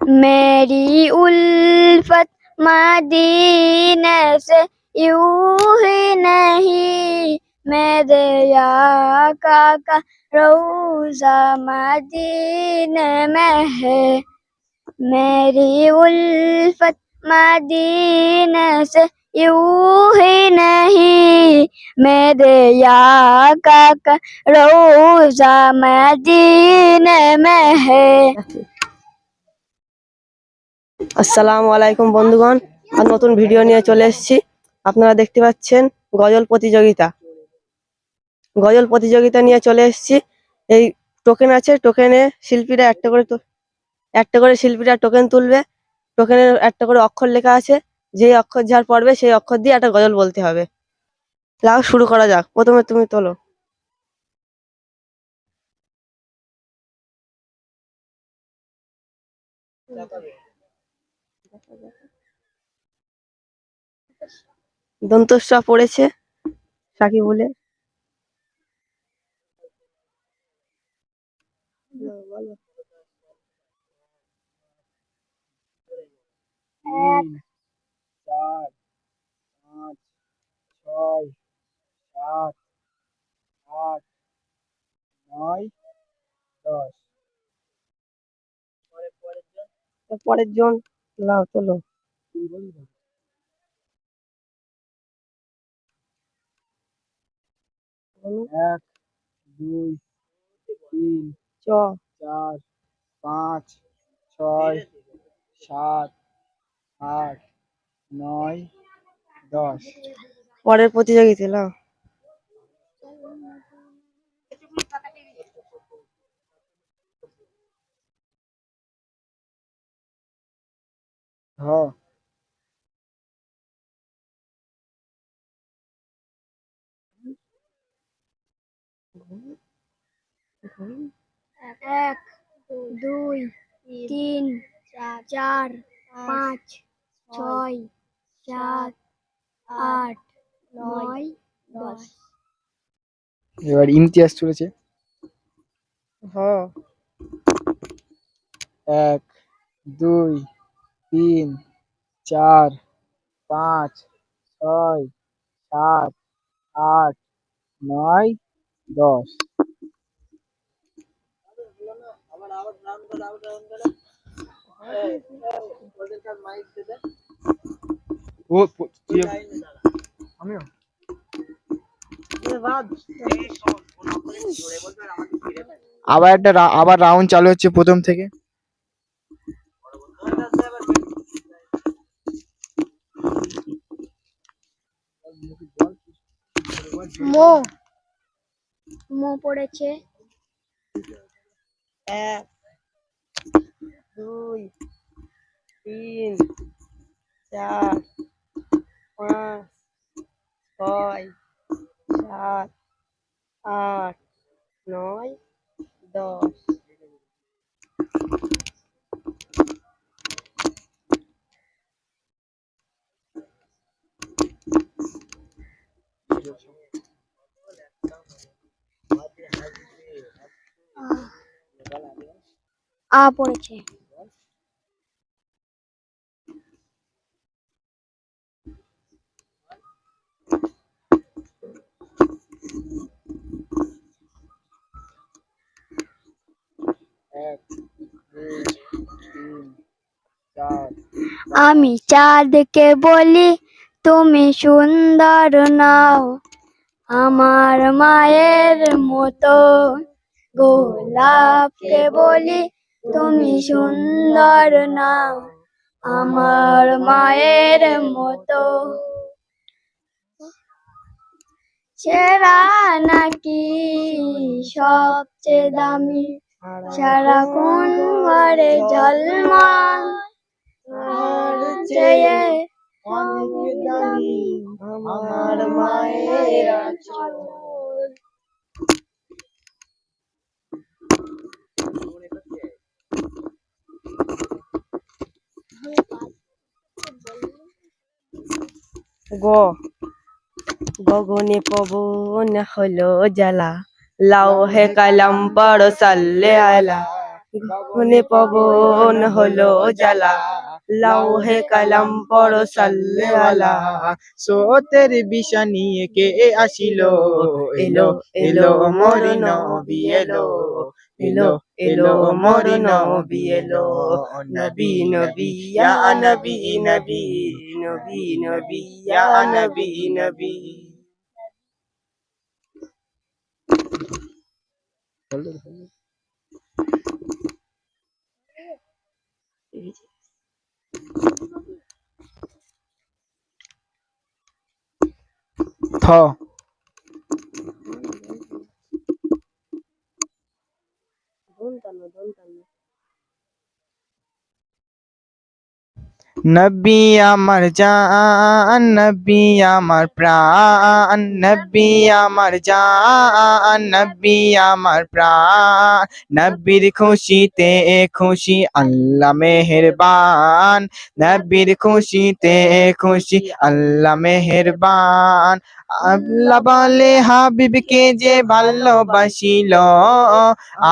मेरी उल्फत मदीने से यूं ही नहीं, मेरे आका का रोज़ा मदीने में है। मेरी उल्फत मदीने से यूं ही नहीं, मेरे आका का रोज़ा मदीने में है। আসসালামু আলাইকুম বন্ধুগণ, আর নতুন ভিডিও নিয়ে চলে এসেছি। আপনারা দেখতে পাচ্ছেন গজল প্রতিযোগিতা নিয়ে চলে এসেছি। এই টোকেন আছে, টোকেনে শিল্পীরা একটা করে শিল্পীরা টোকেন তুলবে। টোকেনের একটা করে অক্ষর লেখা আছে, যেই অক্ষর যার পড়বে সেই অক্ষর দিয়ে একটা গজল বলতে হবে। লাও, শুরু করা যাক। প্রথমে তুমি তোলো। দন্তস্ব পড়েছে সাকিবুলে। তিন, চার, পাঁচ, ছয়, সাত, আট, নয়, 10। পরের জন, লাও তোলো। 1, 2, 3, চ 4, 5, 6, 7, 8, 9, 10। পরের প্রতিযোগিতা লাও। হ্যাঁ, এক, দুই, তিন, চার, পাঁচ, ছয়, সাত, আট, নয়, 10। এবার ইমতিয়াজ চলেছে। হ্যাঁ, 1, 2, 3, 4, 5, 6, 7, 8, 9, 10। আমিও আবার রাউন্ড চালু হচ্ছে প্রথম থেকে। মো পড়েছে। 1, 2, 3, 4, 5, 6, 7, 8, 9, 10। পড়েছে। 1, 2, 3, 4। আমি চাঁদকে বলি তুমি সুন্দর নাও, আমার মায়ের মতো। গোলাপকে বলি তুমি সুন্দর নাও, আমার মায়ের মতো। সেরা নাকি সবচেয়ে দামি, সারাক্ষণ ঘরে ঝলমল, আর চেয়ে অনেক দামি আমার মায়ের আঁচল। গগনে পবন হলো জ্বালা, লাও হে কালাম পড়ো সাল্লে আলা। মনে পবন হলো জ্বালা, লাউহে কালাম পড়ো সাল্লে আলা। সোতের বিষা নিয়ে কে আসিল, এলো এলো মোর নবী এলো, এলো এলো মোর নবী এলো। নবী নবী ইয়া নবী নবী, নবী নবী ইয়া নবী নবী। থ নবী আমার জান, নবী আমার প্রাণ, নবী আমার জান, নবী আমার প্রাণ। নবীর খুশিতে খুশি আল্লাহ মেহেরবান, নবীর খুশিতে খুশি আল্লাহ মেহেরবান। আল্লাহ বলে হাবিবকে যে ভালোবাসিল,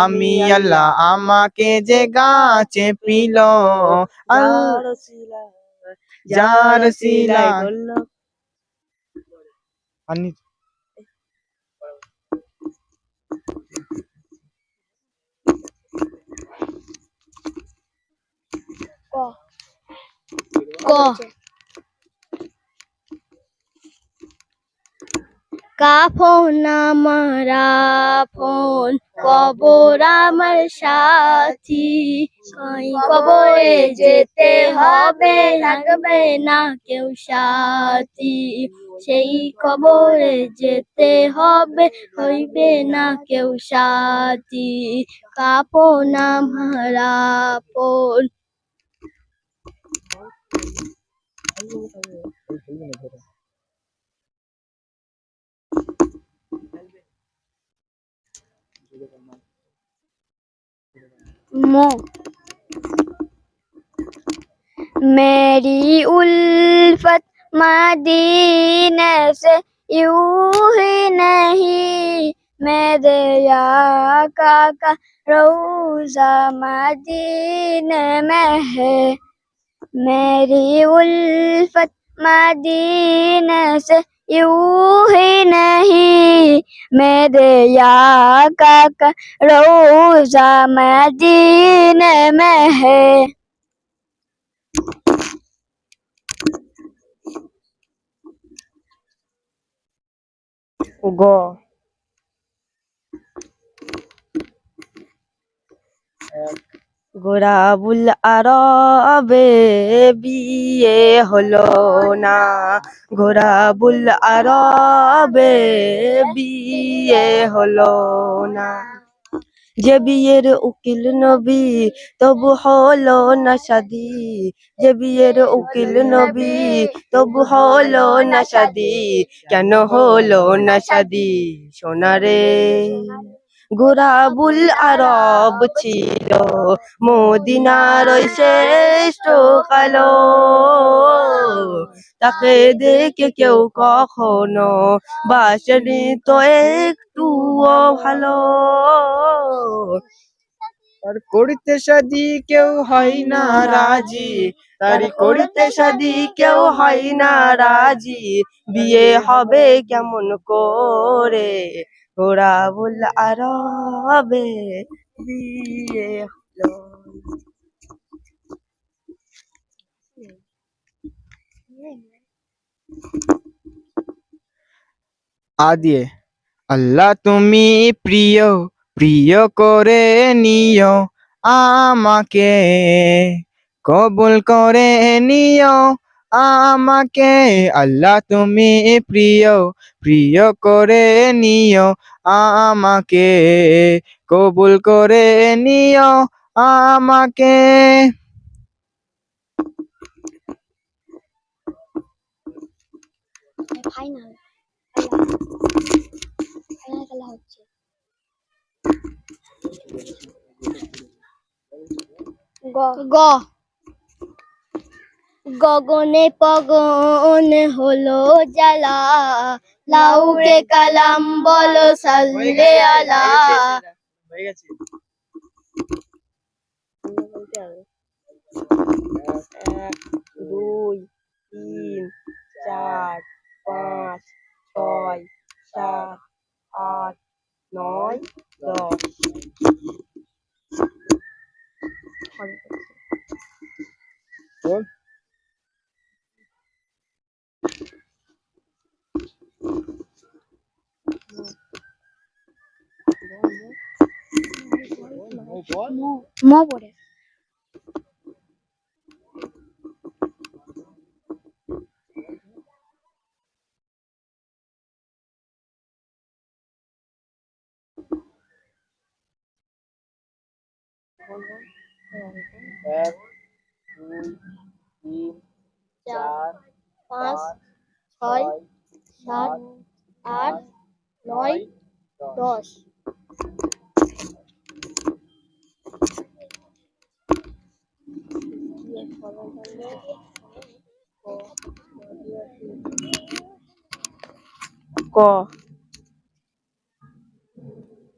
আমি আল্লাহ আমাকে যে গাছে পিল। যার শিলা ক কাফন আমার আপন, কবর আমার সাথী। কবরে যেতে হবে, থাকবে না কেউ সাথী। সেই কবরে যেতে হবে, হইবে না কেউ সাথী। কাফন আমার আপন। मो मेरी उल्फत मदीने से यूं ही नहीं, मेरे आका का रोज़ा मदीने में है। मेरी उल्फत मदीने से यूं ही नहीं, मेरे आका का रोज़ा मदीने में है। গ গোরাবুল আরবে বিয়ে হলো না, গোরাবুল আরবে বিয়ে হলো না। যে বিয়ের উকিল নবী তবু হলো না শাদি, যে বিয়ের উকিল নবী তবু হলো না শাদি। কেন হলো না শাদি সোনারে? গোরাবুল আরব ছিল মদিনার ওই শ্রেষ্ঠ কালো, তাকে দেখে কেউ কখনো বাসেনি তো একটুও ভালো। তার করিতে শাদি কেউ হয় না রাজি, তার করিতে শাদি কেউ হয় না রাজি, বিয়ে হবে কেমন করে? গোরাবুল আরবে বিয়ে হলো। আদিয়ে আল্লাহ তুমি প্রিয়, প্রিয় করে নিও আমাকে, কবুল করে নিও আমাকে। আল্লাহ তুমি প্রিয়, প্রিয় করে নিও আমাকে, কবুল করে নিও আমাকে। ফাইনাল খেলা হচ্ছে। গ গগনে পগন হলো জ্বালা, লাউরে কালাম বলো সাল্লে আলা। হয়ে গেছে। 1 2 3 4 5 6 7 8 9 10। বল। ম পড়ে। এক, দুই, তিন, 4 4, 5 5, 6 7 8 9 10। ক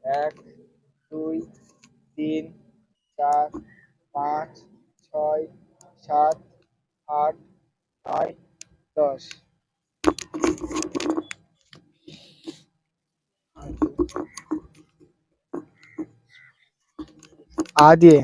1 2 3 4 5 6 7 8 9 10। আ দিয়ে।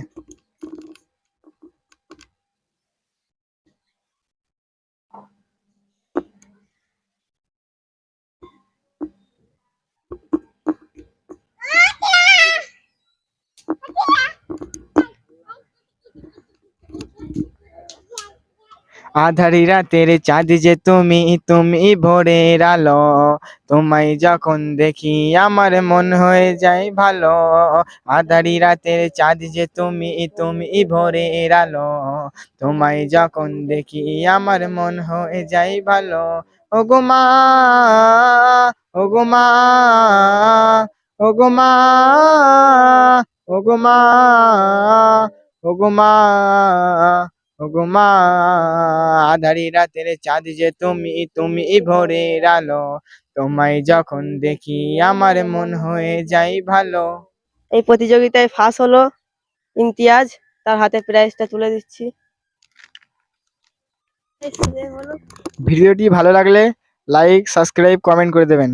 আধারি রাতের চাঁদ যে তুমি, তুমি ভোরের আলো, তোমায় যখন দেখি আমার মন হয়ে যায় ভালো। আধারি রাতের চাঁদ যে তুমি, তুমি ভোরের আলো, তোমায় যখন দেখি আমার মন হয়ে যায় ভালো। ওগো মা, ওগো মা, ওগো মা, ওগো মা, ওগো মা, ওগো মা। আধারি রাতের চাঁদ যে তুমি, তুমি ভোরের আলো, তোমায় যখন দেখি আমার মন হয়ে যায় ভালো। এই প্রতিযোগিতায় ফার্স্ট হলো ইমতিয়াজ, তার হাতে প্রাইজটা তুলে দিচ্ছি। ভিডিওটি ভালো লাগলে লাইক, সাবস্ক্রাইব, কমেন্ট করে দেবেন।